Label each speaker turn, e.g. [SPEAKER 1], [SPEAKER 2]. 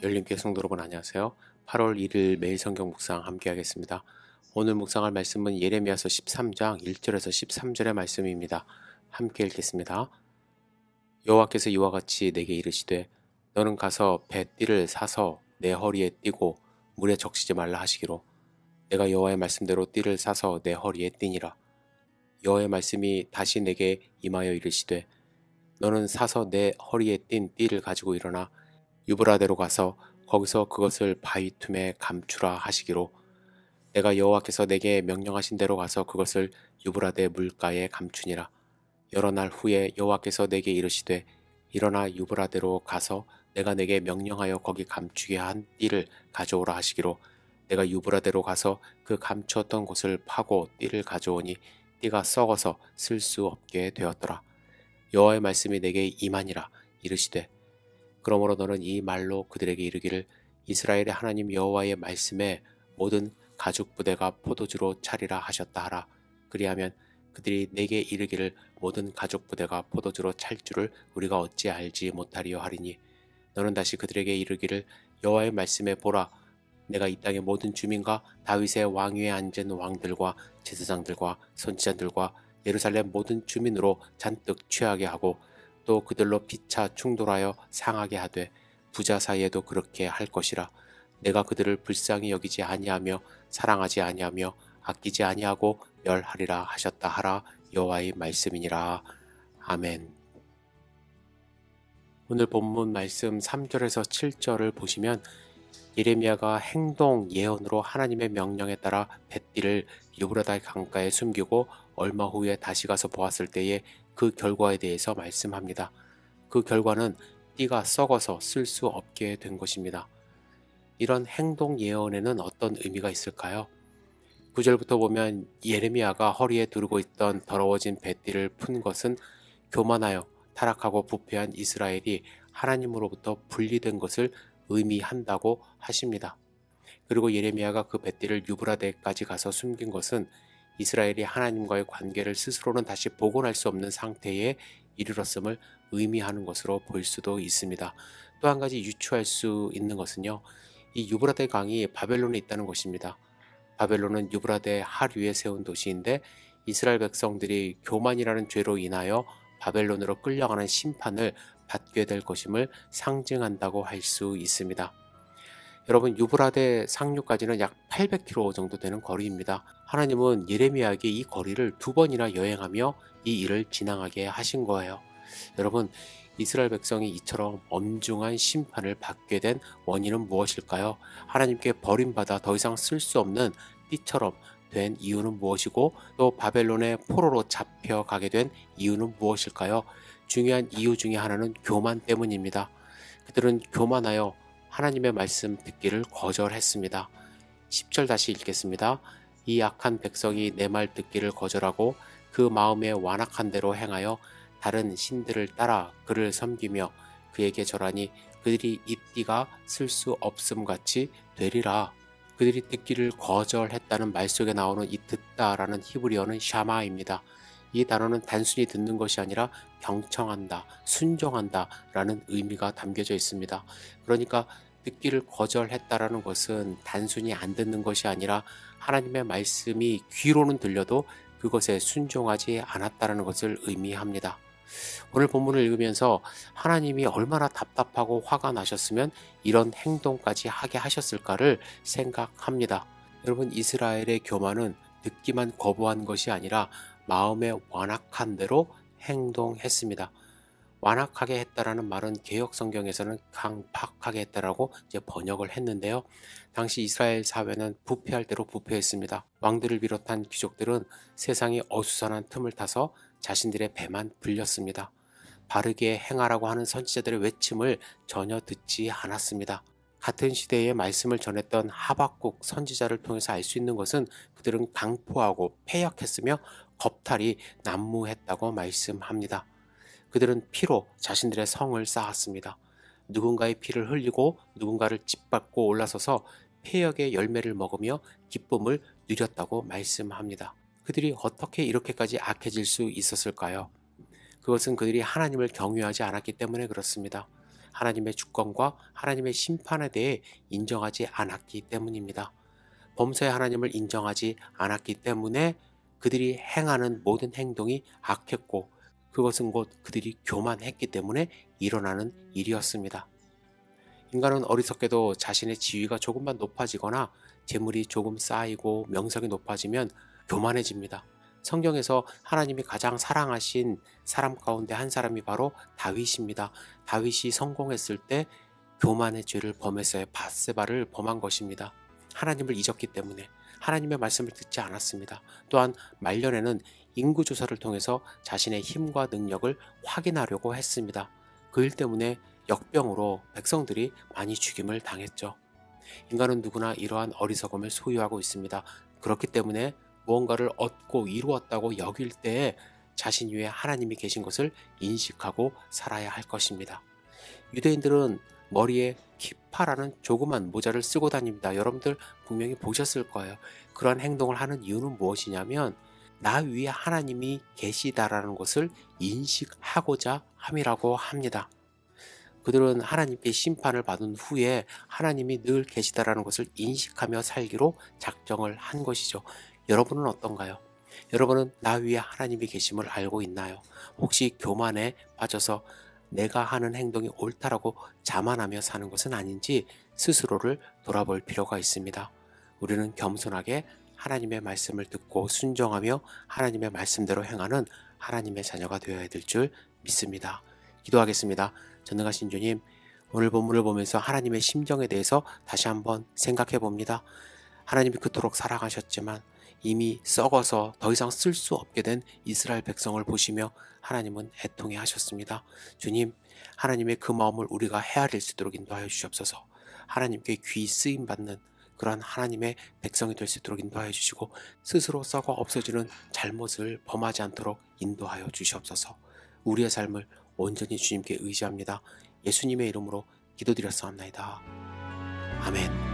[SPEAKER 1] 열림교회 성도 여러분 안녕하세요. 8월 1일 매일 성경 묵상 함께 하겠습니다. 오늘 묵상할 말씀은 예레미야서 13장 1절에서 13절의 말씀입니다. 함께 읽겠습니다. 여호와께서 이와 같이 내게 이르시되 너는 가서 뱃띠를 사서 내 허리에 띠고 물에 적시지 말라 하시기로 내가 여호와의 말씀대로 띠를 사서 내 허리에 띠니라. 여호와의 말씀이 다시 내게 임하여 이르시되 너는 사서 내 허리에 띈 띠를 가지고 일어나 유브라데로 가서 거기서 그것을 바위 틈에 감추라 하시기로 내가 여호와께서 내게 명령하신 대로 가서 그것을 유브라데 물가에 감추니라. 여러 날 후에 여호와께서 내게 이르시되 일어나 유브라데로 가서 내가 내게 명령하여 거기 감추게 한 띠를 가져오라 하시기로 내가 유브라데로 가서 그 감추었던 곳을 파고 띠를 가져오니 띠가 썩어서 쓸 수 없게 되었더라. 여호와의 말씀이 내게 임하니라. 이르시되 그러므로 너는 이 말로 그들에게 이르기를 이스라엘의 하나님 여호와의 말씀에 모든 가죽 부대가 포도주로 차리라 하셨다 하라. 그리하면 그들이 내게 이르기를 모든 가죽 부대가 포도주로 찰 줄을 우리가 어찌 알지 못하리요 하리니 너는 다시 그들에게 이르기를 여호와의 말씀에 보라. 내가 이 땅의 모든 주민과 다윗의 왕위에 앉은 왕들과 제사장들과 선지자들과 예루살렘 모든 주민으로 잔뜩 취하게 하고 또 그들로 피차 충돌하여 상하게 하되 부자 사이에도 그렇게 할 것이라. 내가 그들을 불쌍히 여기지 아니하며 사랑하지 아니하며 아끼지 아니하고 멸하리라 하셨다 하라. 여호와의 말씀이니라. 아멘. 오늘 본문 말씀 3절에서 7절을 보시면 예레미야가 행동 예언으로 하나님의 명령에 따라 뱃띠를 유브라데 강가에 숨기고 얼마 후에 다시 가서 보았을 때에 그 결과에 대해서 말씀합니다. 그 결과는 띠가 썩어서 쓸 수 없게 된 것입니다. 이런 행동 예언에는 어떤 의미가 있을까요? 9절부터 보면 예레미야가 허리에 두르고 있던 더러워진 뱃띠를 푼 것은 교만하여 타락하고 부패한 이스라엘이 하나님으로부터 분리된 것을 의미한다고 하십니다. 그리고 예레미야가 그 뱃띠를 유브라데까지 가서 숨긴 것은 이스라엘이 하나님과의 관계를 스스로는 다시 복원할 수 없는 상태에 이르렀음을 의미하는 것으로 볼 수도 있습니다. 또 한 가지 유추할 수 있는 것은요, 이 유브라데 강이 바벨론에 있다는 것입니다. 바벨론은 유브라데 하류에 세운 도시인데 이스라엘 백성들이 교만이라는 죄로 인하여 바벨론으로 끌려가는 심판을 받게 될 것임을 상징한다고 할 수 있습니다. 여러분, 유브라데 상류까지는 약 800km 정도 되는 거리입니다. 하나님은 예레미야에게 이 거리를 2번이나 여행하며 이 일을 진행하게 하신 거예요. 여러분, 이스라엘 백성이 이처럼 엄중한 심판을 받게 된 원인은 무엇일까요? 하나님께 버림받아 더 이상 쓸 수 없는 띠처럼 된 이유는 무엇이고 또 바벨론의 포로로 잡혀가게 된 이유는 무엇일까요? 중요한 이유 중에 하나는 교만 때문입니다. 그들은 교만하여 하나님의 말씀 듣기를 거절했습니다. 10절 다시 읽겠습니다. 이 악한 백성이 내 말 듣기를 거절하고 그 마음에 완악한 대로 행하여 다른 신들을 따라 그를 섬기며 그에게 절하니 그들이 이 띠가 쓸 수 없음 같이 되리라. 그들이 듣기를 거절했다는 말 속에 나오는 이 듣다라는 히브리어는 샤마입니다. 이 단어는 단순히 듣는 것이 아니라 경청한다, 순종한다 라는 의미가 담겨져 있습니다. 그러니까 듣기를 거절했다라는 것은 단순히 안 듣는 것이 아니라 하나님의 말씀이 귀로는 들려도 그것에 순종하지 않았다라는 것을 의미합니다. 오늘 본문을 읽으면서 하나님이 얼마나 답답하고 화가 나셨으면 이런 행동까지 하게 하셨을까를 생각합니다. 여러분, 이스라엘의 교만은 듣기만 거부한 것이 아니라 마음에 완악한 대로 행동했습니다. 완악하게 했다라는 말은 개역 성경에서는 강팍하게 했다라고 이제 번역을 했는데요. 당시 이스라엘 사회는 부패할 대로 부패했습니다. 왕들을 비롯한 귀족들은 세상이 어수선한 틈을 타서 자신들의 배만 불렸습니다. 바르게 행하라고 하는 선지자들의 외침을 전혀 듣지 않았습니다. 같은 시대의 말씀을 전했던 하박국 선지자를 통해서 알 수 있는 것은 그들은 강포하고 패역했으며 겁탈이 난무했다고 말씀합니다. 그들은 피로 자신들의 성을 쌓았습니다. 누군가의 피를 흘리고 누군가를 짓밟고 올라서서 패역의 열매를 먹으며 기쁨을 누렸다고 말씀합니다. 그들이 어떻게 이렇게까지 악해질 수 있었을까요? 그것은 그들이 하나님을 경외하지 않았기 때문에 그렇습니다. 하나님의 주권과 하나님의 심판에 대해 인정하지 않았기 때문입니다. 범사의 하나님을 인정하지 않았기 때문에 그들이 행하는 모든 행동이 악했고, 그것은 곧 그들이 교만했기 때문에 일어나는 일이었습니다. 인간은 어리석게도 자신의 지위가 조금만 높아지거나 재물이 조금 쌓이고 명성이 높아지면 교만해집니다. 성경에서 하나님이 가장 사랑하신 사람 가운데 한 사람이 바로 다윗입니다. 다윗이 성공했을 때 교만의 죄를 범했어요. 밧세바를 범한 것입니다. 하나님을 잊었기 때문에 하나님의 말씀을 듣지 않았습니다. 또한 말년에는 인구조사를 통해서 자신의 힘과 능력을 확인하려고 했습니다. 그 일 때문에 역병으로 백성들이 많이 죽임을 당했죠. 인간은 누구나 이러한 어리석음을 소유하고 있습니다. 그렇기 때문에 무언가를 얻고 이루었다고 여길 때에 자신 위에 하나님이 계신 것을 인식하고 살아야 할 것입니다. 유대인들은 머리에 키파라는 조그만 모자를 쓰고 다닙니다. 여러분들 분명히 보셨을 거예요. 그런 행동을 하는 이유는 무엇이냐면 나 위에 하나님이 계시다라는 것을 인식하고자 함이라고 합니다. 그들은 하나님께 심판을 받은 후에 하나님이 늘 계시다라는 것을 인식하며 살기로 작정을 한 것이죠. 여러분은 어떤가요? 여러분은 나 위에 하나님이 계심을 알고 있나요? 혹시 교만에 빠져서 내가 하는 행동이 옳다라고 자만하며 사는 것은 아닌지 스스로를 돌아볼 필요가 있습니다. 우리는 겸손하게 하나님의 말씀을 듣고 순종하며 하나님의 말씀대로 행하는 하나님의 자녀가 되어야 될 줄 믿습니다. 기도하겠습니다. 전능하신 주님, 오늘 본문을 보면서 하나님의 심정에 대해서 다시 한번 생각해 봅니다. 하나님이 그토록 사랑하셨지만 이미 썩어서 더 이상 쓸 수 없게 된 이스라엘 백성을 보시며 하나님은 애통해 하셨습니다. 주님, 하나님의 그 마음을 우리가 헤아릴 수 있도록 인도하여 주시옵소서. 하나님께 귀 쓰임 받는 그러한 하나님의 백성이 될 수 있도록 인도하여 주시고 스스로 썩어 없어지는 잘못을 범하지 않도록 인도하여 주시옵소서. 우리의 삶을 온전히 주님께 의지합니다. 예수님의 이름으로 기도드렸사옵나이다. 아멘.